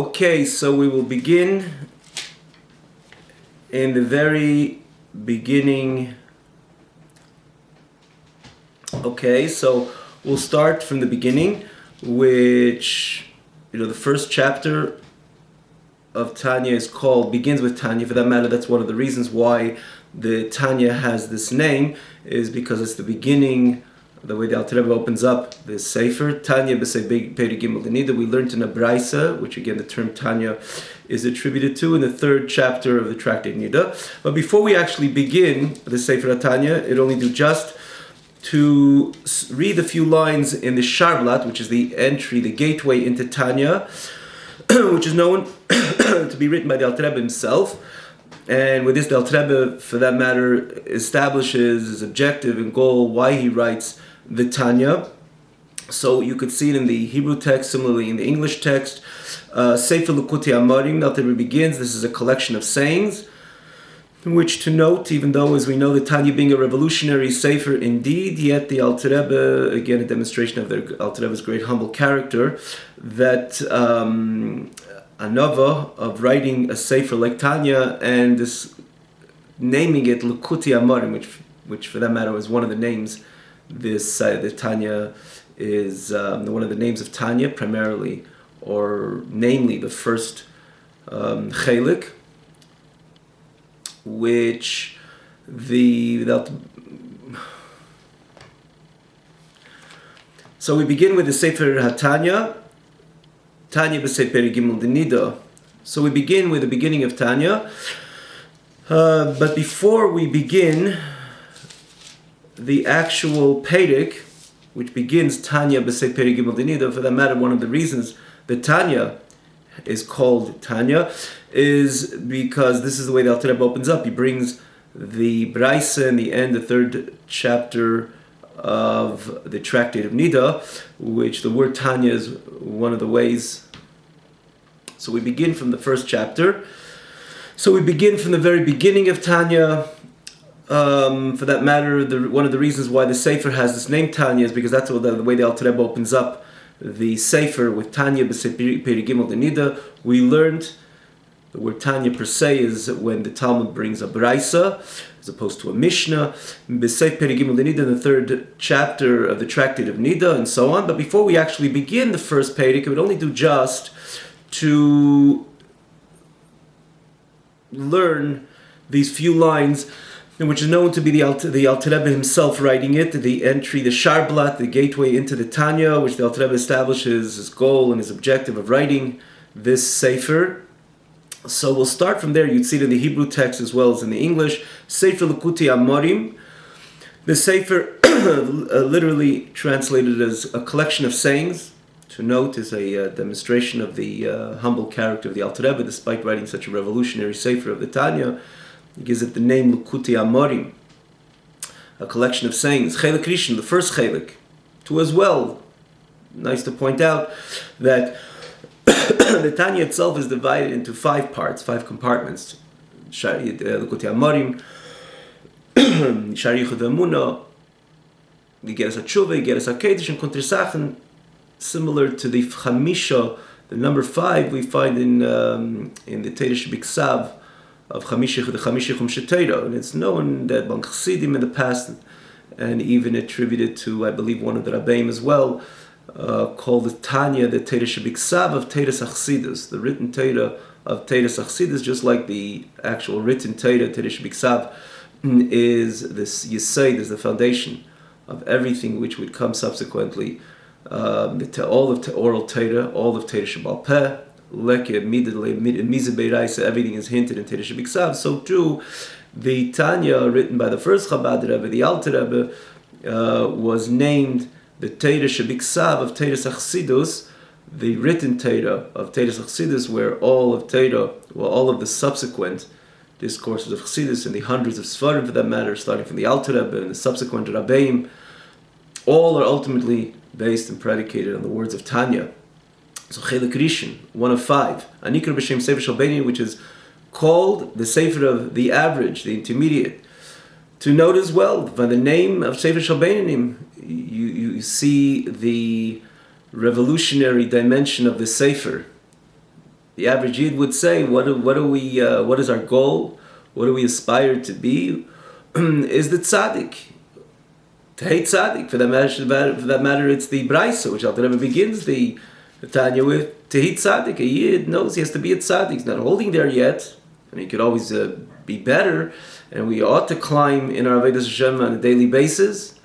Okay, so we will begin in the very beginning. Okay, so we'll start from the beginning, which, the first chapter of Tanya begins with Tanya. For that matter, that's one of the reasons why the Tanya has this name, is because it's the beginning. The way the Alter Rebbe opens up the Sefer, Tanya b'Sei Peri Gimel Denida, we learned in a Braisa, which again the term Tanya is attributed to, in the third chapter of the Tractate Nida. But before we actually begin the Sefer Tanya, it only do just to read a few lines in the Sharblat, which is the entry, the gateway into Tanya, which is known to be written by the Alter Rebbe himself. And with this, the Alter Rebbe, for that matter, establishes his objective and goal, why he writes the Tanya. So you could see it in the Hebrew text, similarly in the English text. Sefer Likutei Amarim, the Alter Rebbe begins. This is a collection of sayings, which to note, even though, as we know, the Tanya being a revolutionary sefer indeed, yet the Alter Rebbe, again a demonstration of the Alter Rebbe's great humble character, that anava of writing a sefer like Tanya and this naming it Likutei Amarim, which for that matter was one of the names. The Tanya is one of the names of Tanya primarily, or namely the first chelik, which so we begin with the Sefer HaTanya, Tanya b'Sei Peri Gimel Denida. So we begin with the beginning of Tanya, but before we begin the actual Perek, which begins Tanya b'Sei Peri Gimel Denida, for that matter, one of the reasons that Tanya is called Tanya is because this is the way the Alter Rebbe opens up. He brings the Braisa in the end, the third chapter of the Tractate of Nida, which the word Tanya is one of the ways. So we begin from the first chapter. So we begin from the very beginning of Tanya. For that matter, one of the reasons why the Sefer has this name Tanya is because that's the way the Alter Rebbe opens up the Sefer with Tanya b'Sei Peri Gimel Denida. We learned the word Tanya per se is when the Talmud brings a Braisa as opposed to a Mishnah. B'Sei Peri Gimel Denida, in the third chapter of the Tractate of Nida, and so on. But before we actually begin the first Perek, it would only do just to learn these few lines, which is known to be the Alter Rebbe himself writing it, the entry, the Sharblat, the gateway into the Tanya, which the Alter Rebbe establishes his goal and his objective of writing this Sefer. So we'll start from there. You'd see it in the Hebrew text as well as in the English. Sefer Likutei Amarim. The Sefer, literally translated as a collection of sayings, to note is a demonstration of the humble character of the Alter Rebbe, despite writing such a revolutionary Sefer of the Tanya. He gives it the name Likutei Amarim, a collection of sayings. Chelik Rishon, the first chelik, too as well. Nice to point out that the Tanya itself is divided into 5 parts, 5 compartments. Likutei Amarim, Shar Yichud Emunah, Igeres HaTshuva, Igeres HaKedesh, and Kuntri Sachen, similar to the Chamisha, the number 5 we find in the Teira Shebiksav of the Chamishi Chumshei Torah, and it's known that Bank Chassidim in the past, and even attributed to, I believe, one of the Rabbeim as well, called the Tanya, the Teira Shebiksav of Teiras Achsidus, the written Torah of Teiras Achsidus, just like the actual written Torah, Teira Shebiksav, is this Yesod, is the foundation of everything which would come subsequently. All of oral Torah, all of Teira Shebal Peh, everything is hinted in Teira Shebiksav. So too, the Tanya written by the first Chabad Rebbe, the Alter Rebbe, was named the Teira Shebiksav of Teiras Achsidus, the written Torah of Teiras Achsidus, where all of the subsequent discourses of Chassidus and the hundreds of Sfarim, for that matter, starting from the Alter Rebbe and the subsequent Rabbeim, all are ultimately based and predicated on the words of Tanya. So Chelik Rishon, one of 5, Anikra b'Shem Sefer Shel Beinin, which is called the Sefer of the average, the intermediate. To note as well, by the name of Sefer Shel Beinanim, you see the revolutionary dimension of the Sefer. the average Yid would say, what is our goal? What do we aspire to be? Is the tzaddik. To hate tzaddik. For that matter, it's the Braisa, which Alter Rebbe begins the Tanya with. To hate tzaddik, a Yid knows he has to be a tzaddik. He's not holding there yet, and he could always be better. And we ought to climb in our Avodas Hashem on a daily basis.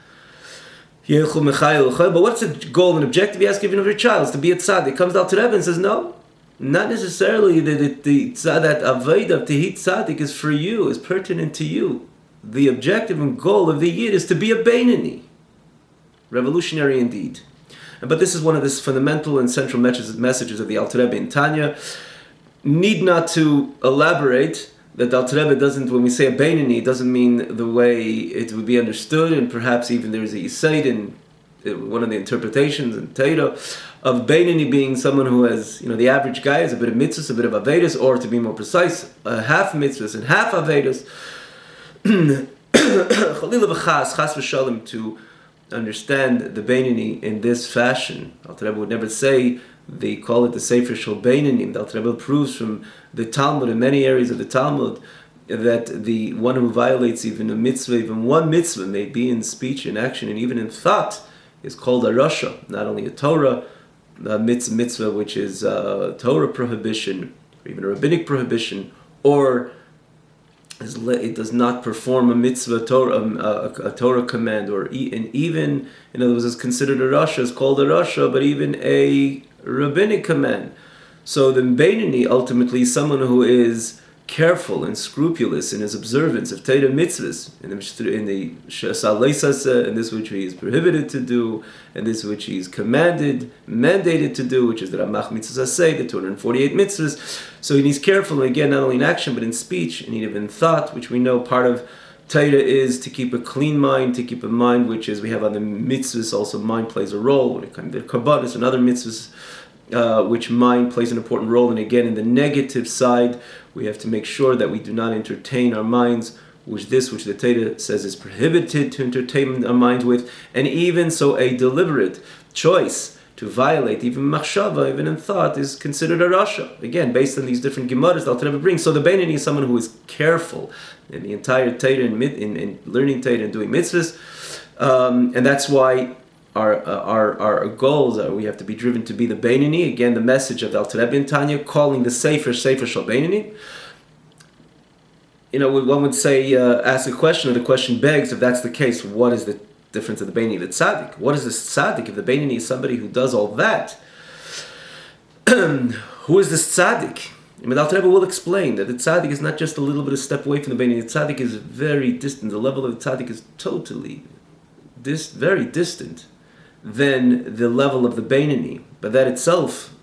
But what's the goal and objective he has given of your child? Is to be a tzaddik. Comes Alter Rebbe and says, no. Not necessarily that that avodah of Tehit Tzaddik is for you, is pertinent to you. The objective and goal of the Yid is to be a Beinani. Revolutionary indeed. But this is one of the fundamental and central messages of the Alter Rebbe in Tanya. Need not to elaborate that the Alter Rebbe doesn't, when we say a Beinani, it doesn't mean the way it would be understood, and perhaps even there's a Yisaid in one of the interpretations in Torah of Beinani being someone who has, the average guy has a bit of mitzvahs, a bit of avedus, or to be more precise, half mitzvahs and half avedus. Chalila v'chas, chas v'shalom, to understand the Beinani in this fashion. Alter Rebbe would never say, they call it the Sefer Shel Beinani. The Alter Rebbe proves from the Talmud, in many areas of the Talmud, that the one who violates even a mitzvah, even one mitzvah, may be in speech, in action, and even in thought, is called a rasha, not only a Torah mitzvah, which is a Torah prohibition, or even a rabbinic prohibition, or it does not perform a mitzvah, a Torah command, or even, in other words, is considered a rasha, is called a rasha, but even a rabbinic command. So the Beinani ultimately is someone who is careful and scrupulous in his observance of Torah mitzvahs, in the Shasal Leisasa, and this which he is prohibited to do, and this which he is mandated to do, which is the Ramach Mitzvah Say, the 248 mitzvahs. So he's careful, again, not only in action, but in speech, and even in thought, which we know part of Torah is to keep a clean mind, to keep a mind, which is, we have other mitzvahs, also mind plays a role, when it comes to Kabbalah and other mitzvahs, which mind plays an important role. And again, in the negative side, we have to make sure that we do not entertain our minds which the Torah says is prohibited to entertain our minds with, and even so a deliberate choice to violate, even machshava, even in thought, is considered a rasha. Again, based on these different gemaras that Alter Rebbe brings. So the Beinani is someone who is careful in the entire Torah, in learning Torah and doing mitzvahs, and that's why our goals are, we have to be driven to be the Beinani. Again, the message of the Alter Rebbe in Tanya, calling the Sefer Shel Beinani. One would say, ask a question, or the question begs, if that's the case, what is the difference of the Beinani and the Tzaddik? What is the Tzaddik if the Beinani is somebody who does all that? Who is this Tzaddik? The Alter Rebbe will explain that the Tzaddik is not just a little bit of step away from the Beinani. The Tzaddik is very distant. The level of the Tzaddik is totally very distant than the level of the Beinani. But that itself,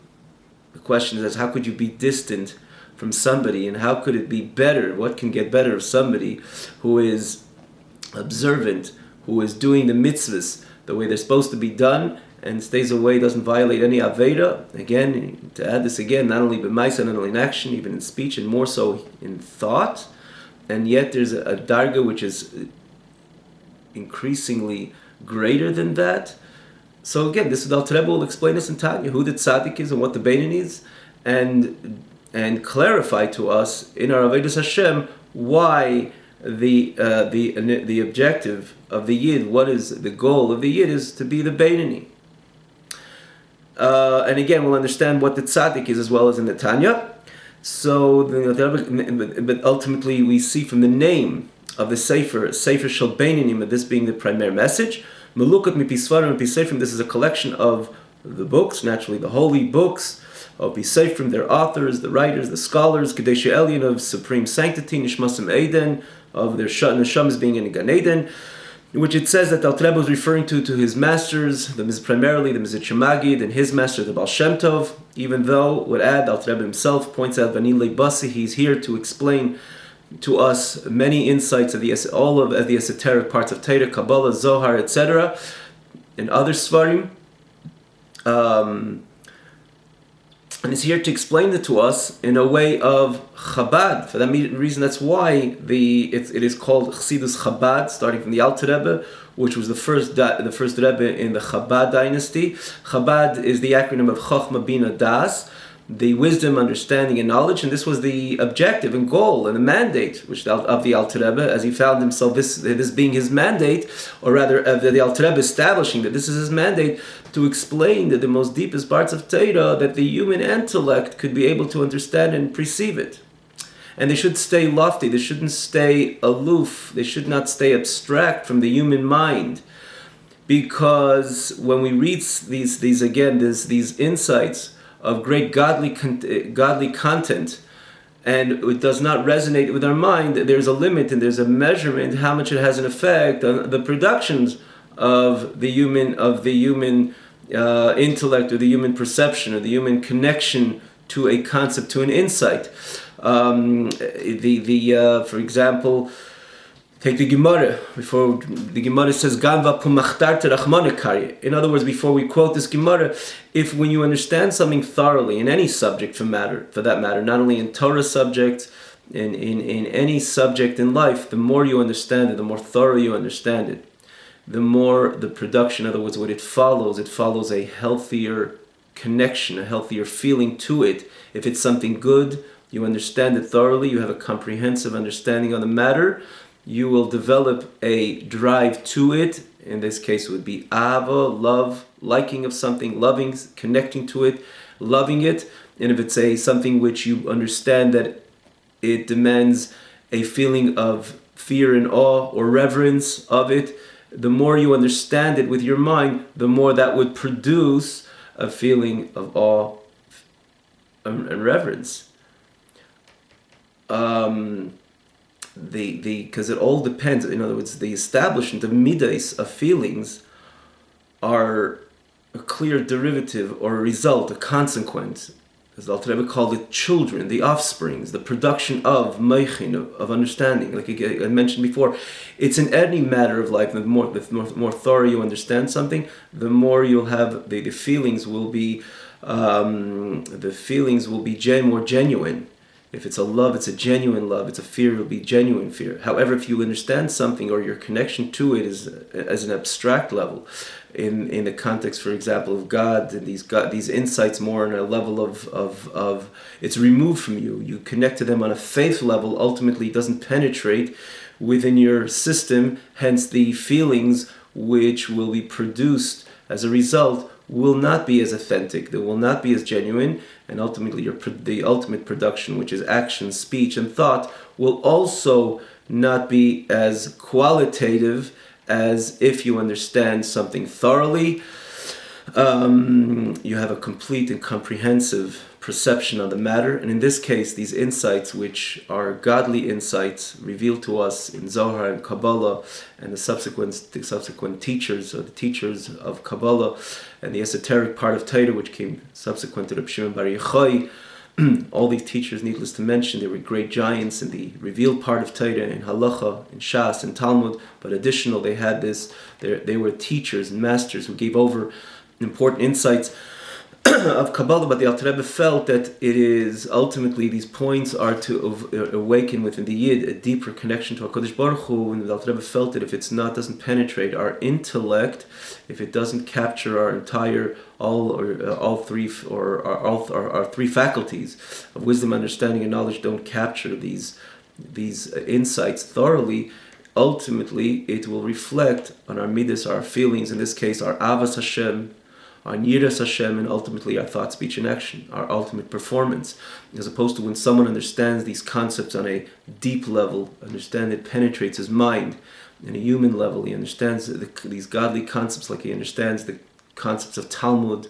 the question is, how could you be distant from somebody, and how could it be better? What can get better of somebody who is observant, who is doing the mitzvahs the way they're supposed to be done, and stays away, doesn't violate any Aveda? Again, to add this again, not only b'maisa, not only in action, even in speech, and more so in thought. And yet there's a darga which is increasingly greater than that. So again, this is the Alter Rebbe will explain us in Tanya, who the Tzaddik is and what the Beinani is, and clarify to us in our Avodas Hashem why the objective of the Yid, what is the goal of the Yid, is to be the Beinani. And again, we'll understand what the Tzaddik is as well as in the Tanya. So, but ultimately we see from the name of the Sefer Shel Beinani, this being the primary message. Melukot mipi Sfarim mipi Seifrim. This is a collection of the books, naturally the holy books of Seifrim, their authors, the writers, the scholars, Kadesh Elyon of supreme sanctity, Nishmasim Eden, of their neshamas being in Gan Eden, which it says that Alter Rebbe was referring to his masters, primarily the Mizitch Magid, and his master, the Baal Shem Tov. Even though, would add, Alter Rebbe himself points out, Bani Leibasi, he's here to explain to us many insights of the esoteric parts of Torah, Kabbalah, Zohar, etc., and other Svarim. And is here to explain it to us in a way of Chabad. For that reason, that's why it is called Chassidus Chabad, starting from the Alter Rebbe, which was the first Rebbe in the Chabad dynasty. Chabad is the acronym of Chochma Bina Das. the wisdom, understanding, and knowledge, and this was the objective and goal and the mandate which of the Alter Rebbe, as he found himself this being his mandate, or rather the Alter Rebbe establishing that this is his mandate, to explain that the most deepest parts of Torah, that the human intellect could be able to understand and perceive it. And they should stay lofty, they shouldn't stay aloof, they should not stay abstract from the human mind. Because when we read these insights of great godly content, and it does not resonate with our mind, there's a limit and there's a measurement how much it has an effect on the productions of the human intellect, or the human perception, or the human connection to a concept, to an insight. For example, take the Gemara. Before the Gemara says, "Ganva pumachtar terachmanekari." In other words, before we quote this Gemara, if when you understand something thoroughly in any subject, for that matter, not only in Torah subjects, in any subject in life, the more you understand it, the more thorough you understand it, the more the production. In other words, what it follows a healthier connection, a healthier feeling to it. If it's something good, you understand it thoroughly. You have a comprehensive understanding on the matter. You will develop a drive to it. In this case, it would be ahava, love, liking of something, loving, connecting to it, loving it. And if it's something which you understand that it demands a feeling of fear and awe or reverence of it, the more you understand it with your mind, the more that would produce a feeling of awe and reverence. Because it all depends. In other words, the establishment of midas, of feelings, are a clear derivative or a result, a consequence, as the Alter Rebbe called it, children, the offsprings, the production of meichin, of understanding. Like I mentioned before, it's in any matter of life. The more thorough you understand something, the more you'll have the feelings will be more genuine. If it's a love, it's a genuine love. It's a fear, it'll be genuine fear. However, if you understand something or your connection to it is as an abstract level, in the context, for example, of God, and these insights more on a level of it's removed from you. You connect to them on a faith level. Ultimately, it doesn't penetrate within your system. Hence, the feelings which will be produced as a result will not be as authentic, they will not be as genuine, and ultimately the ultimate production, which is action, speech, and thought, will also not be as qualitative as if you understand something thoroughly. You have a complete and comprehensive perception on the matter, and in this case, these insights, which are godly insights revealed to us in Zohar and Kabbalah, and the subsequent teachers, or the teachers of Kabbalah, and the esoteric part of Torah, which came subsequent to Reb Shimon Bar Yochai. All these teachers, needless to mention, they were great giants in the revealed part of Torah, in Halacha, in Shas, in Talmud. But additional, they had this. They were teachers and masters who gave over important insights of Kabbalah, but the Alter Rebbe felt that it is ultimately, these points are to awaken within the Yid a deeper connection to HaKadosh Baruch Hu, and the Alter Rebbe felt that if it's not, doesn't penetrate our intellect, if it doesn't capture our entire, our three faculties of wisdom, understanding, and knowledge, don't capture these insights thoroughly, ultimately it will reflect on our midas, our feelings, in this case our avas Hashem, our Yiras Hashem, and ultimately our thought, speech, and action, our ultimate performance. As opposed to when someone understands these concepts on a deep level, it penetrates his mind. On a human level, he understands these godly concepts like he understands the concepts of Talmud,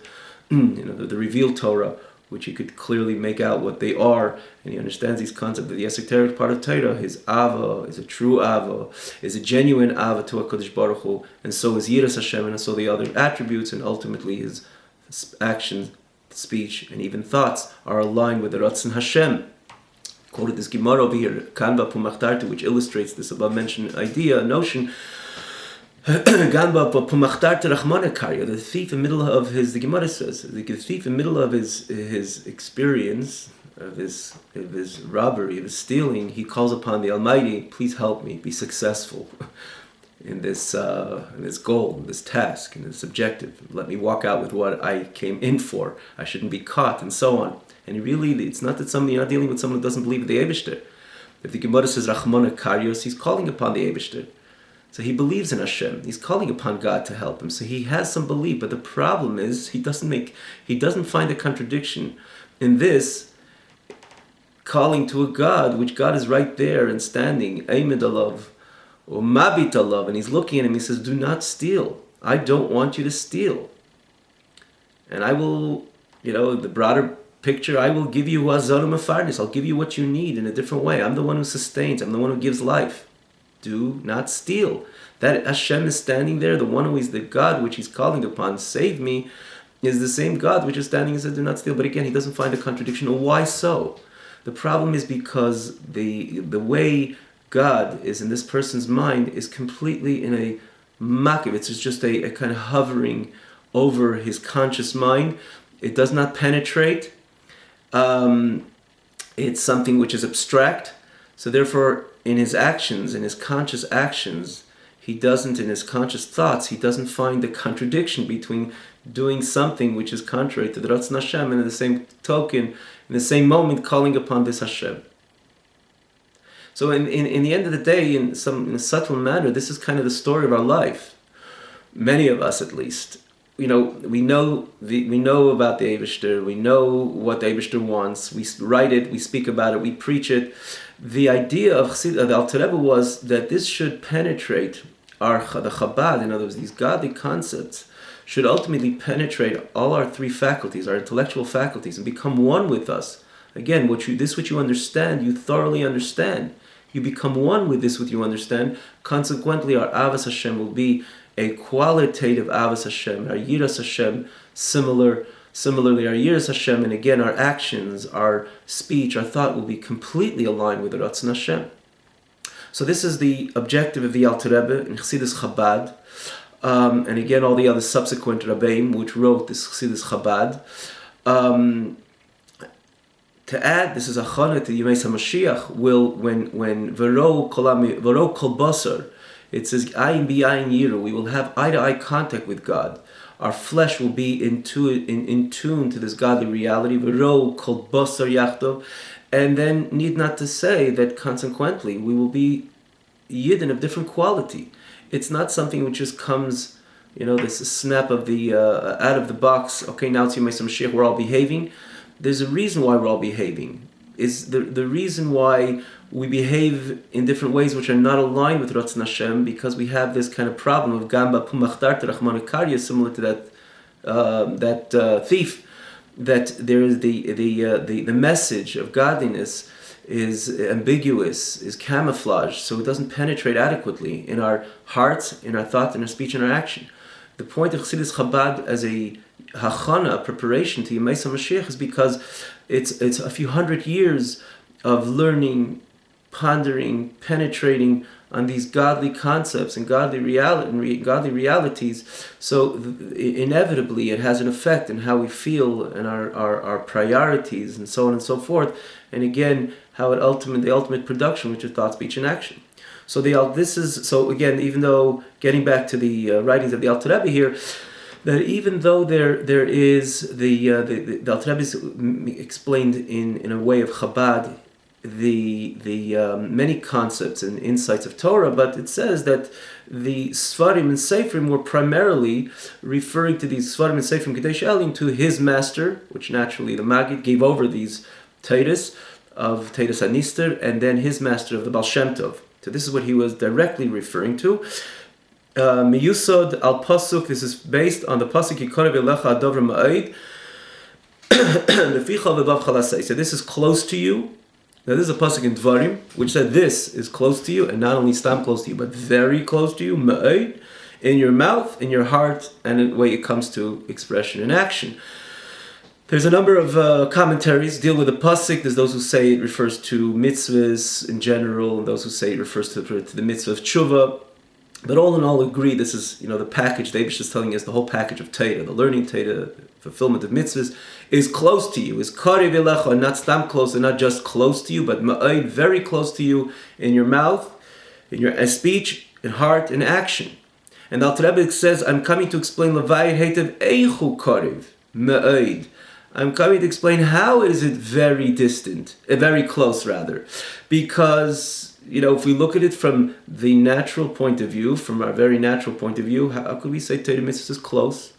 the revealed Torah, which he could clearly make out what they are, and he understands these concepts. The esoteric part of Torah, his Ava, is a true Ava, is a genuine Ava to HaKadosh Baruch Hu, and so is Yiras Hashem, and so the other attributes, and ultimately his actions, speech, and even thoughts are aligned with the Ratzon Hashem. Quoted this Gemara over here, Kanva Pumachtartu, which illustrates this above mentioned idea, notion. The thief in the middle of the Gemara says, the thief in the middle of his experience, of his robbery, of his stealing, he calls upon the Almighty, please help me be successful in this goal, in this task, in this objective. Let me walk out with what I came in for. I shouldn't be caught, and so on. And really, it's not that you're not dealing with someone who doesn't believe in the Eibishter. If the Gemara says Rachmana Karyos, he's calling upon the Eibishter. So he believes in Hashem. He's calling upon God to help him. So he has some belief, but the problem is he doesn't find a contradiction in this calling to a God, which God is right there and standing, Eimid Alav, or Mabit Alav, and he's looking at him, he says, do not steal. I don't want you to steal. And I will, the broader picture, I will give you Azarim Afardis. I'll give you what you need in a different way. I'm the one who sustains. I'm the one who gives life. Do not steal. That Hashem is standing there, the one who is the God which he's calling upon, save me, is the same God which is standing and says, do not steal. But again, he doesn't find a contradiction. Why so? The problem is because the way God is in this person's mind is completely in a makiv. It's just a kind of hovering over his conscious mind. It does not penetrate. It's something which is abstract. So therefore, in his actions, in his conscious actions, in his conscious thoughts, he doesn't find the contradiction between doing something which is contrary to the Ratzon Hashem, and in the same token, in the same moment, calling upon this Hashem. So in the end of the day, in a subtle manner, this is kind of the story of our life. Many of us, at least, we know about the Eibishter. We know what the Eibishter wants. We write it. We speak about it. We preach it. The idea of the Alter Rebbe was that this should penetrate the Chabad. In other words, these godly concepts should ultimately penetrate all our three faculties, our intellectual faculties, and become one with us. Again, which you understand, you thoroughly understand. You become one with this, what you understand. Consequently, our Avas Hashem will be a qualitative Avas Hashem, our Yiras Hashem, similarly our Yiras Hashem, and again, our actions, our speech, our thought will be completely aligned with the Ratzon Hashem. So this is the objective of the Alter Rebbe in Chassidus Chabad, and again, all the other subsequent Rabbeim which wrote this Chassidus Chabad. To add, this is a chana to Yemei HaMashiach, when V'ro Kol Basar, it says, Ayin B'Ayin Yiru, we will have eye-to-eye contact with God. Our flesh will be in tune to this godly reality. V'ro Kol Basar Yachtov. And then, need not to say that consequently, we will be Yidden of different quality. It's not something which just comes, this snap of the out of the box. Okay, now it's Yemei HaMashiach, we're all behaving. There's a reason why we're all behaving. Is the reason why we behave in different ways which are not aligned with Ratzon Hashem, because we have this kind of problem of Gamba Pumachtar Rachmana Karya, similar to that thief, that there is the message of godliness is ambiguous, is camouflaged, so it doesn't penetrate adequately in our hearts, in our thoughts, in our speech, and our action. The point of Chassidus Chabad as a hachana, preparation to Yemei HaMashiach, is because it's a few hundred years of learning, pondering, penetrating on these godly concepts and godly realities. So inevitably it has an effect in how we feel and our priorities and so on and so forth. And again, how the ultimate production, which is thought, speech, and action. So again, even though, getting back to the writings of the Alter Rebbe here, that even though there is the Alter Rebbe is explained in a way of Chabad the many concepts and insights of Torah, but it says that the Sfarim and Seifrim were primarily referring to these Sfarim and Seifrim Kadesh Elim to his master, which naturally the Maggid gave over these Teiras of Teiras HaNister, and then his master of the Baal Shem Tov. So this is what he was directly referring to. Miyusod al Pasuk, this is based on the Pasuk Yikorev Elecha Adovra Ma'id. So this is close to you. Now this is a pasuk in Dvarim, which said this is close to you, and not only stam close to you, but very close to you, ma'id, in your mouth, in your heart, and in the way it comes to expression and action. There's a number of commentaries deal with the pasuk. There's those who say it refers to mitzvahs in general, and those who say it refers to the mitzvah of tshuva. But all in all agree, this is, the package, the Eibush is telling us the whole package of Torah, the learning Torah, fulfillment of mitzvahs, is close to you, is karev elecha, and not stam close, and not just close to you, but ma'id, very close to you, in your mouth, in your speech, in heart, in action. And Alter Rebbe says, I'm coming to explain Levayit Heitev Eichu karev, ma'id. I'm coming to explain how is it very distant, very close rather, because if we look at it from the natural point of view, from our very natural point of view, how could we say Torah mitzvahs is close?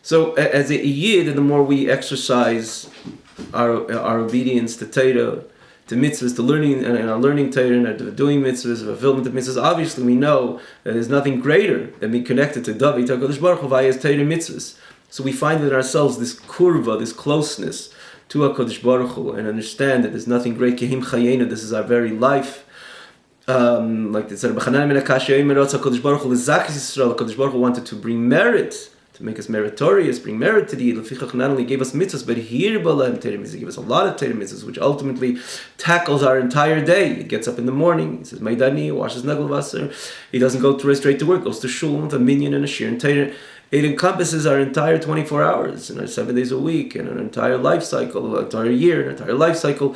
So as a yid, the more we exercise our obedience to Torah, to mitzvahs, to learning and our learning Torah and doing mitzvahs, fulfillment of mitzvahs, obviously we know that there's nothing greater than being connected to David HaKadosh Baruch Hu via Torah mitzvahs. So we find in ourselves this kurva, this closeness to HaKadosh Baruch Hu, and understand that there's nothing great. Kehim chayena, this is our very life. Like it said, HaKadosh Baruch Hu l'zachis Yisrael, HaKadosh Baruch Hu wanted to bring merit, to make us meritorious, bring merit to the Yid. Lefichach not only gave us mitzvahs, but here b'alaim Torah mitzvahs, gave us a lot of Torah mitzvahs, which ultimately tackles our entire day. He gets up in the morning, he says Maidani, washes nagel vaser. He doesn't go straight to work, goes to shul with a minyan and a shir and Torah. It encompasses our entire 24 hours, and our 7 days a week, and an entire life cycle, an entire year, an entire life cycle.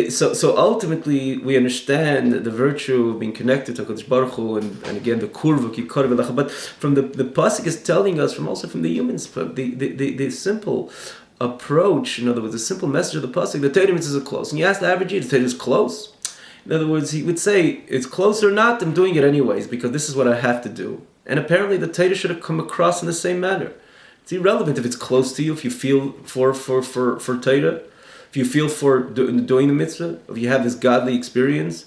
So ultimately, we understand the virtue of being connected to HaKadosh Baruch Hu, and again, the kurva, ki korv elacha. But from the pasuk is telling us, from the humans, the simple approach, in other words, the simple message of the pasuk, the Torah mitzvahs are close. And you ask the average Yid, the Torah is close? In other words, he would say, it's close or not, I'm doing it anyways, because this is what I have to do. And apparently the Torah should have come across in the same manner. It's irrelevant if it's close to you, if you feel for Torah, if you feel for doing the mitzvah, if you have this godly experience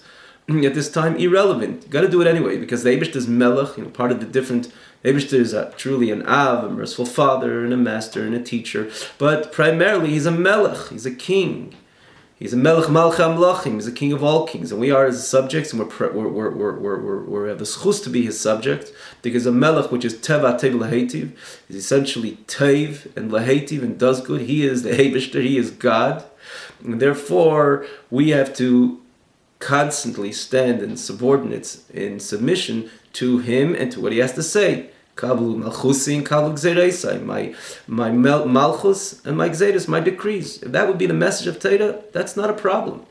at this time, irrelevant. You got to do it anyway, because the Eibishter is melech, part of the different. The Eibishter is truly an av, a merciful father, and a master, and a teacher. But primarily, he's a melech, he's a king. He's a melech malchei hamlachim. He's a king of all kings, and we are his subjects, and we have the schus to be his subject, because a melech, which is teva tev lehetiv, is essentially tev and lehetiv and does good. He is the Eibishter. He is God, and therefore we have to constantly stand in subordinates, in submission to him and to what he has to say. Kablu malchusi and kablu gzereisai, my malchus and my gzeres, my decrees. If that would be the message of Torah, that's not a problem.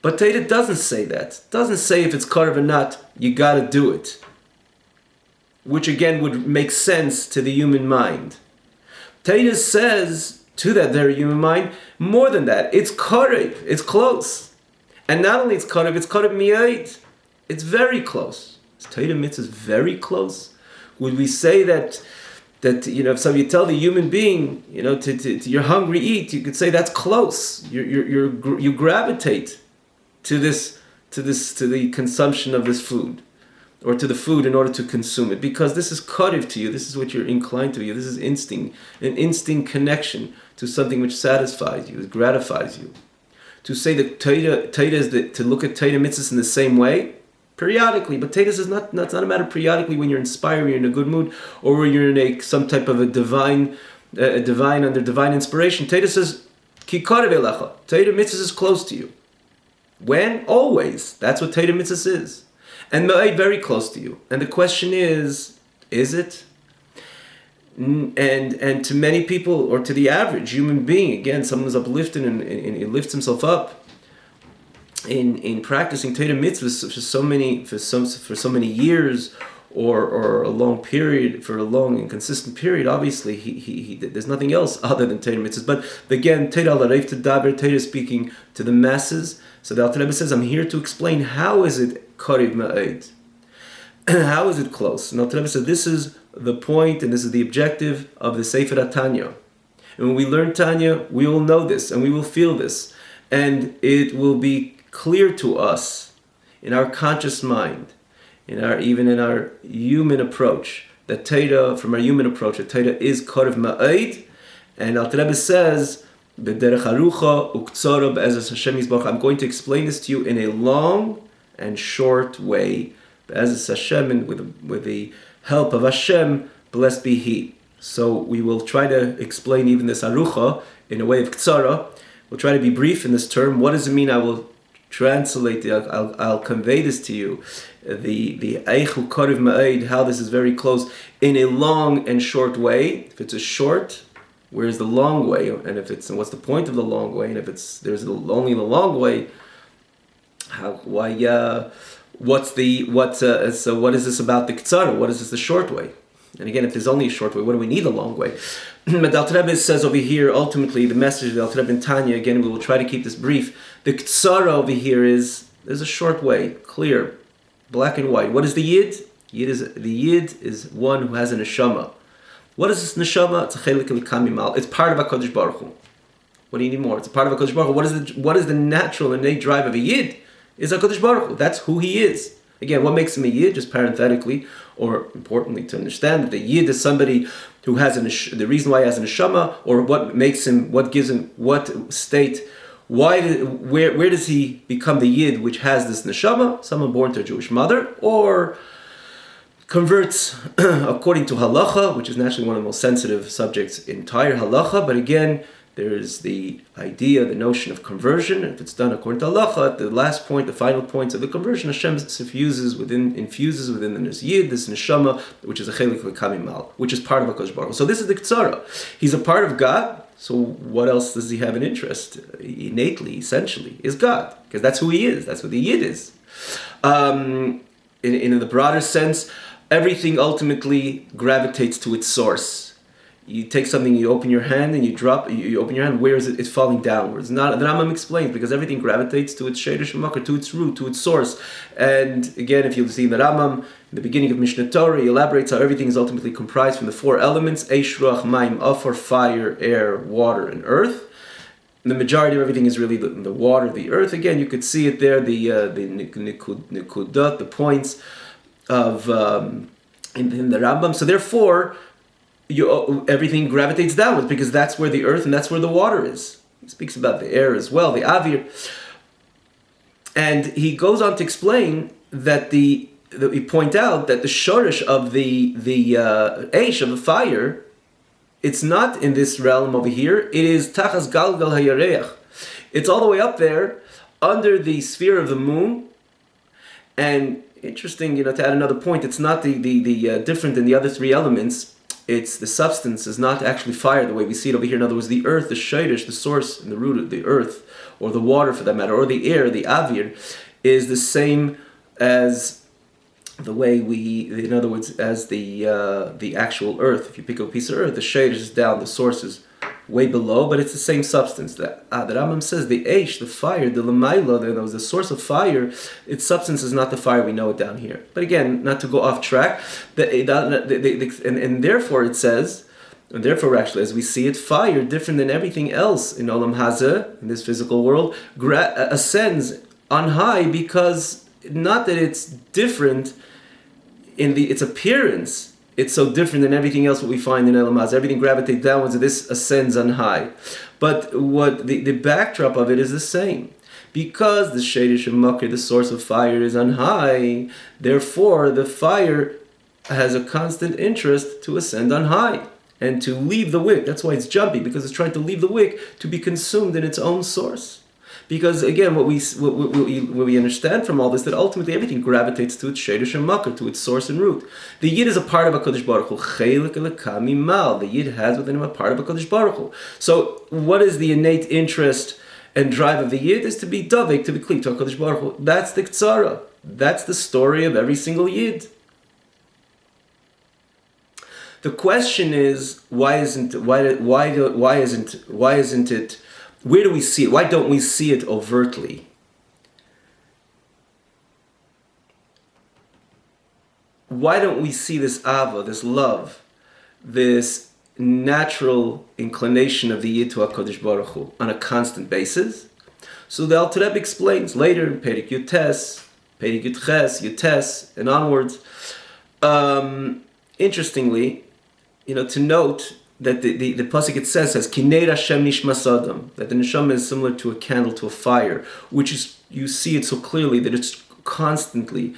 But Torah doesn't say that. It doesn't say if it's karev or not, you got to do it. Which again would make sense to the human mind. Torah says to that very human mind, more than that, it's karev, it's close. And not only it's karev miyait, it's very close. Is Torah mitzvah very close? Would we say that if somebody tell the human being, to you're hungry, eat, you could say that's close. You gravitate to the consumption of this food, or to the food in order to consume it, because this is karev to you. This is what you're inclined to. This is instinct, an instinct connection to something which satisfies you, gratifies you. To say that Torah is to look at Torah mitzvahs in the same way. Periodically, but Torah is not a matter of periodically when you're inspired, you're in a good mood, or when you're in some type of a divine under divine inspiration. Torah says, Ki karev elecha. Torah mitzvah is close to you. When? Always. That's what Torah mitzvah is. And ma'id, very close to you. And the question is it? And to many people, or to the average human being, again, someone who's uplifted and he lifts himself up in practicing Torah mitzvahs for so many years, or a long period, for a long and consistent period, obviously he there's nothing else other than Torah mitzvahs. But again, Torah l'reif tedaber, Torah speaking to the masses. So the Alter Rebbe says, I'm here to explain how is it karev ma'id, how is it close. And Alter Rebbe said, this is the point and this is the objective of the Sefer HaTanya. And when we learn Tanya, we will know this and we will feel this, and it will be clear to us in our conscious mind, even in our human approach, that Torah, from our human approach, that Torah is karev ma'id. And Alter Rebbe says, B'derech harucha uktzara be'ezras Hashem yizbarach. I'm going to explain this to you in a long and short way, be'ezras Hashem, and with the help of Hashem, blessed be He. So we will try to explain even this harucha in a way of ktsara. We'll try to be brief in this term. What does it mean? I will translate it. I'll convey this to you. The eichu karev ma'id, how this is very close, in a long and short way. If it's a short, where's the long way? And what's the point of the long way? And if there's only the long way, so what is this about the ktsara? What is this the short way? And again, if there's only a short way, what do we need a long way? But the Alter Rebbe says over here, ultimately, the message of the Alter Rebbe in Tanya, again, we will try to keep this brief. The Ktsara over here there's a short way, clear, black and white. What is the Yid? The Yid is one who has a neshama. What is this neshama? It's a chelik l'kami mal. It's part of HaKadosh Baruch Hu. What do you need more? It's a part of HaKadosh Baruch Hu. What is the natural and innate drive of a Yid? Is HaKadosh Baruch Hu. That's who he is. Again, what makes him a Yid, just parenthetically, or importantly to understand, that the Yid is somebody who has the reason why he has a neshama, or what gives him, what state, where does he become the Yid which has this neshama? Someone born to a Jewish mother, or converts according to halacha, which is naturally one of the most sensitive subjects in entire halacha, but again, there is the idea, the notion of conversion. If it's done according to halacha, the last point, the final point of the conversion, Hashem infuses within the Yid, this neshama, which is a chelik l'kami mal, which is part of HaKadosh Baruch Hu. So this is the Ktsara. He's a part of God, so what else does he have an interest? Innately, essentially, is God, because that's who he is. That's what the Yid is. In the broader sense, everything ultimately gravitates to its source. You take something, you open your hand, and you open your hand, where is it? It's falling downwards. Not, the Rambam explains, because everything gravitates to its Sheirosh Makar, to its root, to its source. And again, if you'll see the Rambam, in the beginning of Mishnah Torah, he elaborates how everything is ultimately comprised from the four elements, Eish, Ruach, Mayim, Afar, fire, air, water, and earth. And the majority of everything is really the water, the earth. Again, you could see it there, the nikudat, the points of in the Rambam. So therefore, everything gravitates downwards, because that's where the earth and that's where the water is. He speaks about the air as well, the avir. And he goes on to explain that he point out that the shorish of the eish, of the fire, it's not in this realm over here. It is tachas galgal hayareach. It's all the way up there, under the sphere of the moon. And interesting, to add another point, it's not the different than the other three elements. It's the substance is not actually fire the way we see it over here. In other words, the earth, the shayrish, the source and the root of the earth, or the water for that matter, or the air, the avir, is the same as the way in other words, as the actual earth. If you pick up a piece of earth, the shayrish is down, the source is way below, but it's the same substance. The Rambam says the eish, the fire, the lamaila, the source of fire, its substance is not the fire we know it down here. But again, not to go off track, and therefore it says, and therefore actually, as we see it, fire, different than everything else in Olam Hazeh, in this physical world, ascends on high, because not that it's different in its appearance. It's so different than everything else what we find in Olam Hazeh. Everything gravitates downwards, and this ascends on high. But what the backdrop of it is the same. Because the Sheirosh Makar, the source of fire, is on high, therefore the fire has a constant interest to ascend on high and to leave the wick. That's why it's jumpy, because it's trying to leave the wick to be consumed in its own source. Because again, what we understand from all this, that ultimately everything gravitates to its Sheirosh Makar, to its source and root. The Yid is a part of HaKadosh Baruch Hu. Chelik l'kami mal. The Yid has within him a part of HaKadosh Baruch Hu. So what is the innate interest and drive of the Yid? Is to be davek, to be clean to HaKadosh Baruch Hu. That's the Ktsara. That's the story of every single Yid. The question is, why isn't it? Where do we see it? Why don't we see it overtly? Why don't we see this ava, this love, this natural inclination of the Yid to HaKadosh Baruch Hu on a constant basis? So the Alter Rebbe explains later in Perik Yutes, Perik Yutches, Yutes, and onwards. Interestingly, to note that the pasuk it says Kinei Hashem Nishmas Adam, that the neshama is similar to a candle, to a fire, which is, you see it so clearly that it's constantly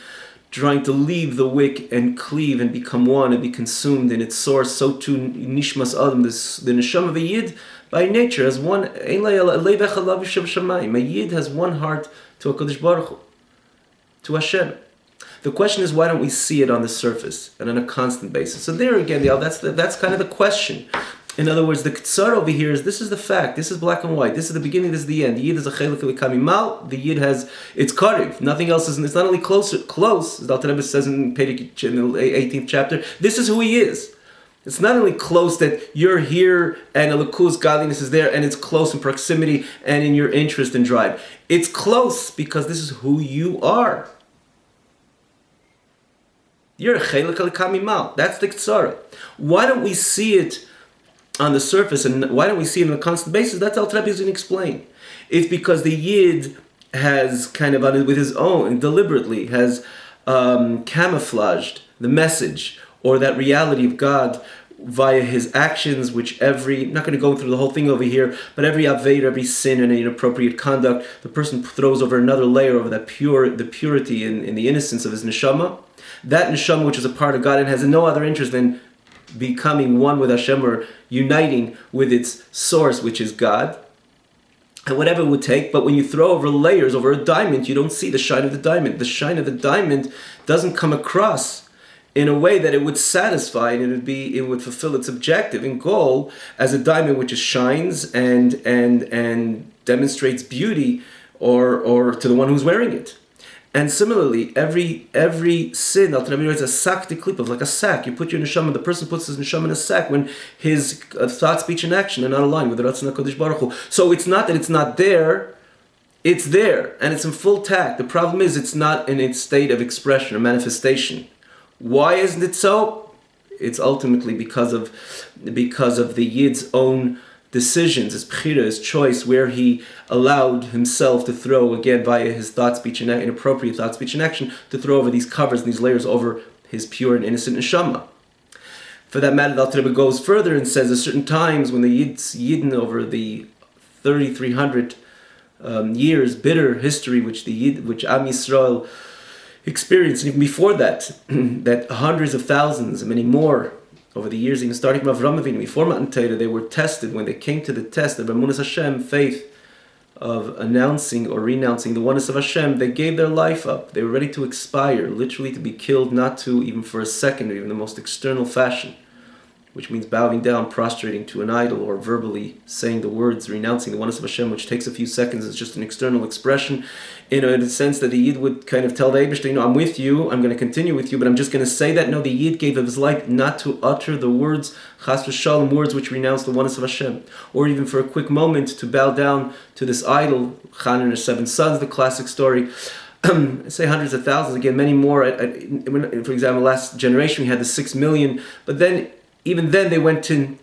trying to leave the wick and cleave and become one and be consumed in its source. So too Nishmas Adam, the neshama of a Yid by nature has one. A Yid has one heart to HaKadosh Baruch Hu, to Hashem. The question is, why don't we see it on the surface and on a constant basis? So there again, that's kind of the question. In other words, the Ktsara over here is, this is the fact, this is black and white, this is the beginning, this is the end. The Yid is a chelik l'kami mal, the Yid has, it's karev, nothing else is, it's not only close, as the Alter Rebbe says in the 18th chapter, this is who he is. It's not only close that you're here and Elokus, godliness is there, and it's close in proximity and in your interest and drive. It's close because this is who you are. You're a chelik al-kamimal. That's the Ktsara. Why don't we see it on the surface, and why don't we see it on a constant basis? That's Alter Rebbe is going to explain. It's because the Yid has kind of, with his own, deliberately, has camouflaged the message or that reality of God via his actions, which I'm not going to go through the whole thing over here, but every aved, every sin and inappropriate conduct, the person throws over another layer over the purity and the innocence of his neshama. That neshama, which is a part of God and has no other interest than becoming one with Hashem or uniting with its source, which is God. And whatever it would take, but when you throw over layers over a diamond, you don't see the shine of the diamond. The shine of the diamond doesn't come across in a way that it would satisfy and it would fulfill its objective and goal as a diamond which shines and demonstrates beauty or to the one who's wearing it. And similarly, every sin, Alter Rebbe writes, a sack to clip of, like a sack. You put your neshama, the person puts his neshama in a sack when his thought, speech, and action are not aligned with the Ratzon HaKadosh Baruch Hu. So it's not that it's not there, it's there, and it's in full tact. The problem is it's not in its state of expression or manifestation. Why isn't it so? It's ultimately because of the Yid's own decisions, his bchira, his choice, where he allowed himself to throw, again, via his thought, speech, and inappropriate thought, speech, and action, to throw over these covers and these layers over his pure and innocent neshama. For that matter, the Alter Rebbe goes further and says, at certain times when the Yidden over the 3,300 years, bitter history which Am Yisrael experienced, and even before that, that hundreds of thousands and many more over the years, even starting from Avraham Avinu, before Matan Torah, they were tested. When they came to the test of Emunas Hashem, faith of announcing or renouncing the oneness of Hashem, they gave their life up. They were ready to expire, literally to be killed, not to even for a second, or even the most external fashion, which means bowing down, prostrating to an idol, or verbally saying the words, renouncing the oneness of Hashem, which takes a few seconds. It's just an external expression, in a sense that the Yid would kind of tell the Eibishter, I'm with you, I'm going to continue with you, but I'm just going to say that. No, the Yid gave of his life not to utter the words, chas v'shalom, words which renounce the oneness of Hashem, or even for a quick moment to bow down to this idol, Chan and her 7 sons, the classic story. I say hundreds of thousands, again, many more. For example, last generation we had the 6 million, but then even then they went to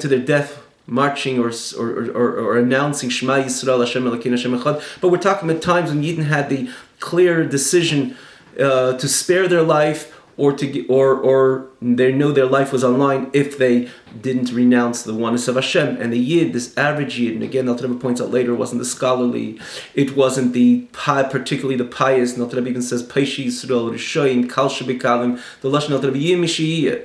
their death marching or announcing Shema Yisrael Hashem Elokeinu Hashem Echad. But we're talking about times when Yidden had the clear decision to spare their life or they know their life was online if they didn't renounce the oneness of Hashem. And the Yid, this average Yid, and again Alter Rebbe points out later, it wasn't the scholarly, it wasn't particularly the pious. And Alter Rebbe even says Peishi Yisrael Rishoyim Kal Shebekalim, the Lashon Alter Rebbe Yim Mishiyeh.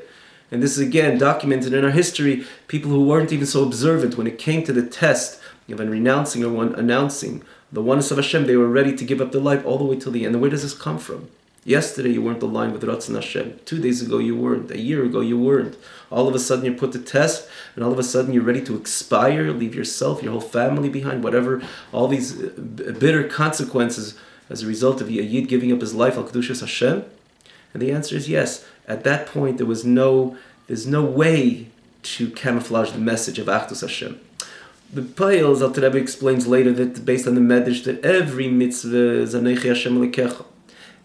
And this is again documented in our history, people who weren't even so observant when it came to the test of renouncing or announcing the oneness of Hashem, they were ready to give up their life all the way till the end. And where does this come from? Yesterday you weren't aligned with Ratzon Hashem. 2 days ago you weren't. A year ago you weren't. All of a sudden you're put to test, and all of a sudden you're ready to expire, leave yourself, your whole family behind, whatever, all these bitter consequences as a result of a Yid giving up his life al Kedushas Hashem. And the answer is yes. At that point, there's no way to camouflage the message of Achdus Hashem. The Payels, Alter Rebbe explains later that based on the Medrash, that every mitzvah is Anechi Hashem Elokecha.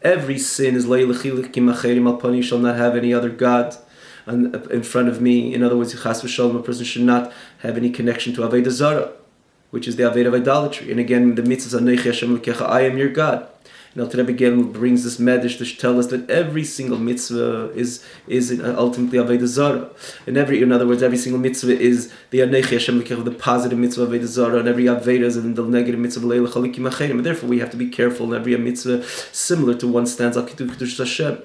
Every sin is Lei Lechilik Kim Acherim Al Pani, you shall not have any other God in front of me. In other words, Chas v'Shalom, a person should not have any connection to Avodah Zarah, which is the Avodah of idolatry. And again, the mitzvah is Anechi Hashem Elokecha, I am your God. And Alter Rebbe again brings this medrash to tell us that every single mitzvah is ultimately Avodah Zarah. And in other words, every single mitzvah is the Anechi Hashem L'Kecha, the positive mitzvah of Avodah Zarah, and every Avodah is the negative mitzvah of Leila Chalikim Acherim. And therefore we have to be careful in every mitzvah similar to one stands al Kedushas Hashem.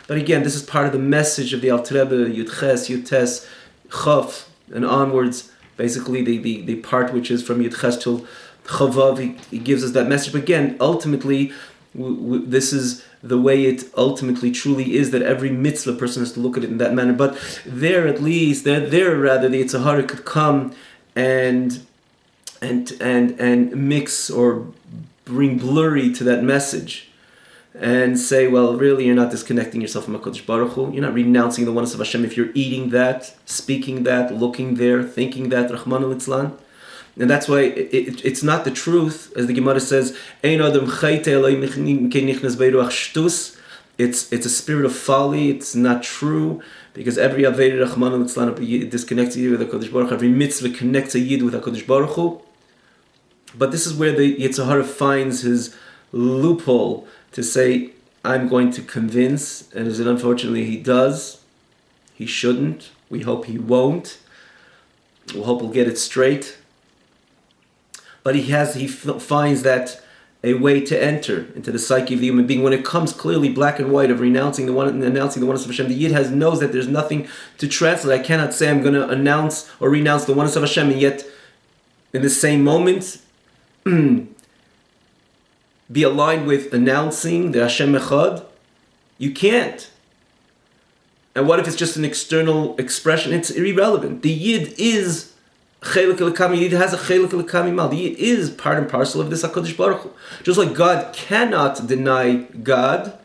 But again, this is part of the message of the Alter Rebbe, Yud Ches, Yud Tes, Chaf, and onwards, basically the part which is from Yud Ches till Chavav, he gives us that message. But again, ultimately, this is the way it ultimately truly is, that every mitzvah person has to look at it in that manner. But there at least, the Yetzer Hara could come and mix or bring blurry to that message. and say, well, really, you're not disconnecting yourself from HaKadosh Baruch Hu. You're not renouncing the oneness of Hashem if you're eating that, speaking that, looking there, thinking that, Rahman al-Itzlan. And that's why it's not the truth, as the Gemara says, Ein adam chayte Eloi nichnas beiruach shtus. It's a spirit of folly. It's not true, because every Aveda Rahman al-Itzlan disconnects a Yid with HaKadosh Baruch Hu. Every mitzvah connects a Yid with HaKadosh Baruch Hu. But this is where the Yetzer Hara finds his loophole to say, I'm going to convince, and as it unfortunately he does. He shouldn't. We hope he won't. We hope he'll get it straight. But he finds that a way to enter into the psyche of the human being when it comes clearly black and white of renouncing the oneness of Hashem. The Yid knows that there's nothing to translate. I cannot say I'm going to announce or renounce the oneness of Hashem, and yet in the same moment be aligned with announcing the Hashem Echad. You can't. And what if it's just an external expression? It's irrelevant. The Yid is Chelik Elokam. Yid has a Chelik Elokam Imal. The Yid is part and parcel of this HaKadosh Baruch Hu. Just like God cannot deny God,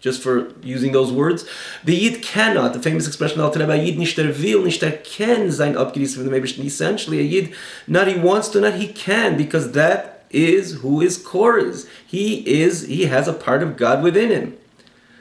just for using those words, the Yid cannot, the famous expression, Yid nicht will, nicht ken sein abgerissen von dem Eibishter. Essentially, a Yid, not he wants to, not he can, because that is who his core is. He has a part of God within him.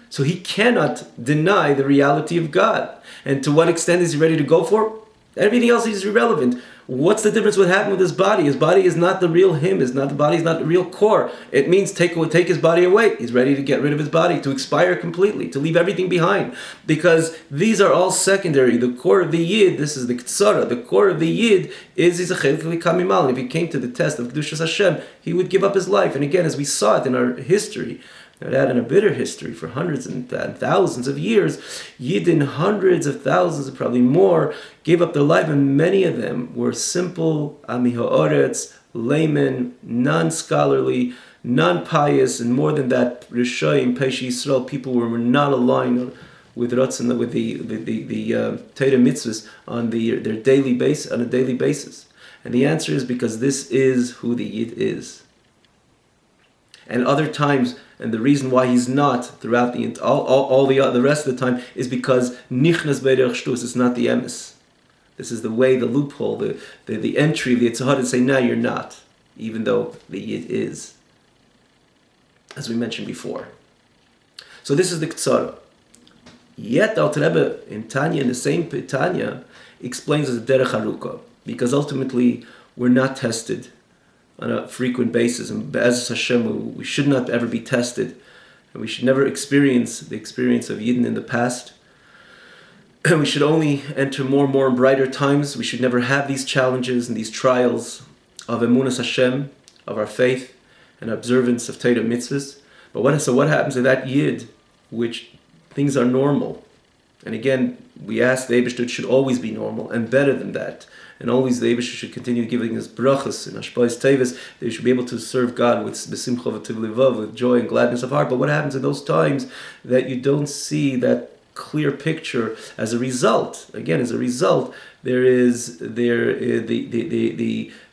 So he cannot deny the reality of God. And to what extent is he ready to go for? Everything else is irrelevant. What's the difference what happened with his body? His body is not the real him. The body is not the real core. It means take his body away. He's ready to get rid of his body, to expire completely, to leave everything behind. Because these are all secondary. The core of the Yid, this is the Ktsara, the core of the Yid is a Chelik Elokam Imal. And if he came to the test of Kedushas Hashem, he would give up his life. And again, as we saw it in our history, that in a bitter history for hundreds and thousands of years, Yidden, hundreds of thousands, probably more, gave up their life, and many of them were simple Ami Ha'aretz, laymen, non-scholarly, non-pious, and more than that, Rishayim, Peish Yisrael, people who were not aligned with Ratzon, with the Torah mitzvahs on their daily basis, on a daily basis. And the answer is because this is who the Yid is. And other times, and the reason why he's not throughout the rest of the time is because nichnas beiruach shtus. It's not the emes. This is the way, the loophole, the entry of the Yetzer Hara to say, no, you're not, even though the Yid is, as we mentioned before. So this is the Ktsara. Yet the Alter Rebbe in Tanya, in the same Tanya, explains as a derech haruka, because ultimately we're not tested on a frequent basis, and as Hashem, we should not ever be tested, and we should never experience the experience of Yidden in the past. We should only enter more and more in brighter times. We should never have these challenges and these trials of emunas Hashem, of our faith and observance of Torah mitzvahs. But what happens to that Yid, which things are normal? And again, we ask the Eibishter should always be normal and better than that. And always the Eibishter should continue giving us brachas and hashpa'is tevis. They should be able to serve God with besimcha v'tiv levav, with joy and gladness of heart. But what happens in those times that you don't see that clear picture? As a result, there is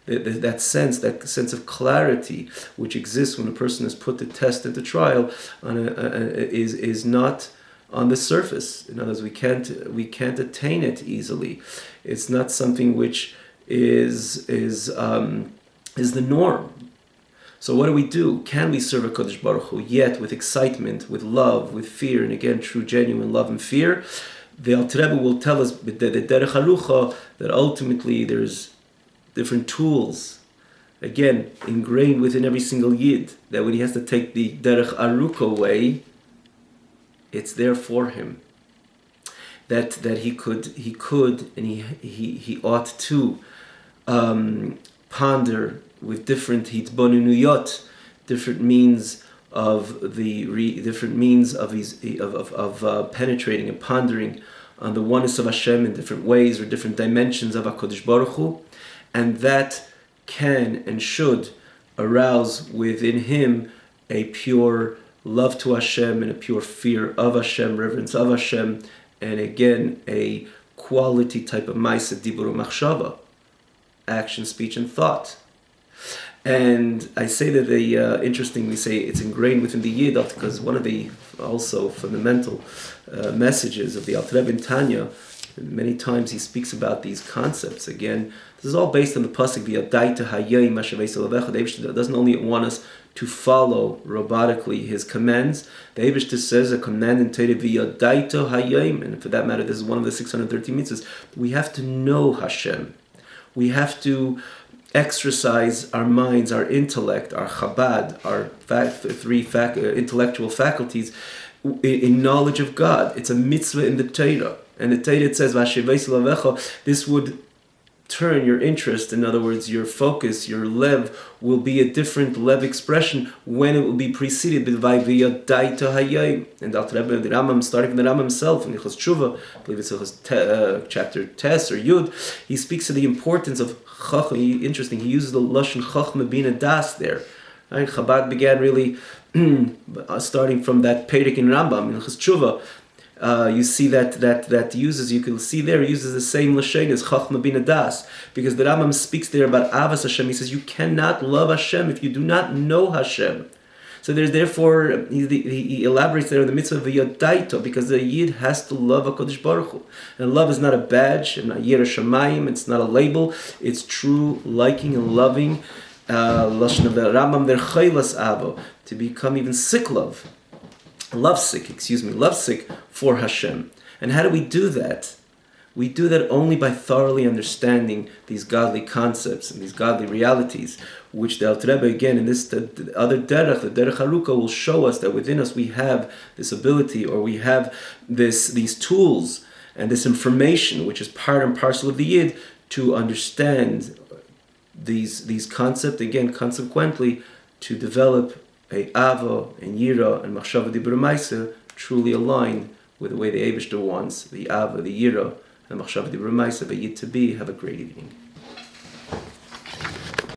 that sense of clarity which exists when a person is put to test and to trial is not on the surface. In other words, we can't attain it easily. It's not something which is the norm. So what do? Can we serve HaKadosh Baruch Hu yet with excitement, with love, with fear, and again, true, genuine love and fear? The Alter Rebbe will tell us the derech harucha that ultimately there's different tools, again, ingrained within every single Yid, that when he has to take the derech harucha way, it's there for him. That he could, and he ought to ponder with different hitbonunuyot, different means of penetrating and pondering on the oneness of Hashem in different ways or different dimensions of HaKadosh Baruch Hu, and that can and should arouse within him a pure love to Hashem and a pure fear of Hashem, reverence of Hashem, and again a quality type of ma'aseh dibur u'machshava, action, speech, and thought. And I say that interestingly say it's ingrained within the Yid, because one of the also fundamental messages of the Alter Rebbe in Tanya, many times he speaks about these concepts. Again, this is all based on the pasuk V'yadaita hayayim mashavei salavecha. The Eibishter doesn't only want us to follow robotically his commands. The Eibishter says a command in Torah V'yadaita hayayim, and for that matter, this is one of the 613 mitzvahs. We have to know Hashem. We have to exercise our minds, our intellect, our chabad, our intellectual faculties in knowledge of God. It's a mitzvah in the Torah. And the Torah, it says, this would turn your interest, in other words, your focus, your lev, will be a different lev expression when it will be preceded by v'yadaita hayayim. And the Rambam, starting from the Rambam himself, in Hilchos Tshuva, I believe it's chapter Tes or Yud, he speaks of the importance of Chachma. Interesting, he uses the Lashon Chachma Bina Das there. Right? Chabad began really starting from that Perek in Rambam, in Hilchos Tshuva. You see that uses, you can see there, uses the same lashon as Chachma Bina Das, because the Rambam speaks there about Avas Hashem. He says you cannot love Hashem if you do not know Hashem. So there's therefore he elaborates there on the mitzvah of Yadaito, because the Yid has to love HaKadosh Baruch Hu. And love is not a badge, and not Yirah Shamayim, it's not a label, it's true liking and loving. Lashon of the Rambam there Chaylas Avo, to become even sick love. Lovesick for Hashem. And how do we do that? We do that only by thoroughly understanding these godly concepts and these godly realities, which the Alter Rebbe, again, in this the other derech, the derech haruka, will show us that within us we have this ability, or we have these tools and this information, which is part and parcel of the Yid, to understand these concepts, again, consequently, to develop a Ava and Yira and Machshava Dibur Maisa truly aligned with the way the Eibishter wants the Ava, the Yira, and Machshava Dibur Maisa, the Yid to be. Have a great evening.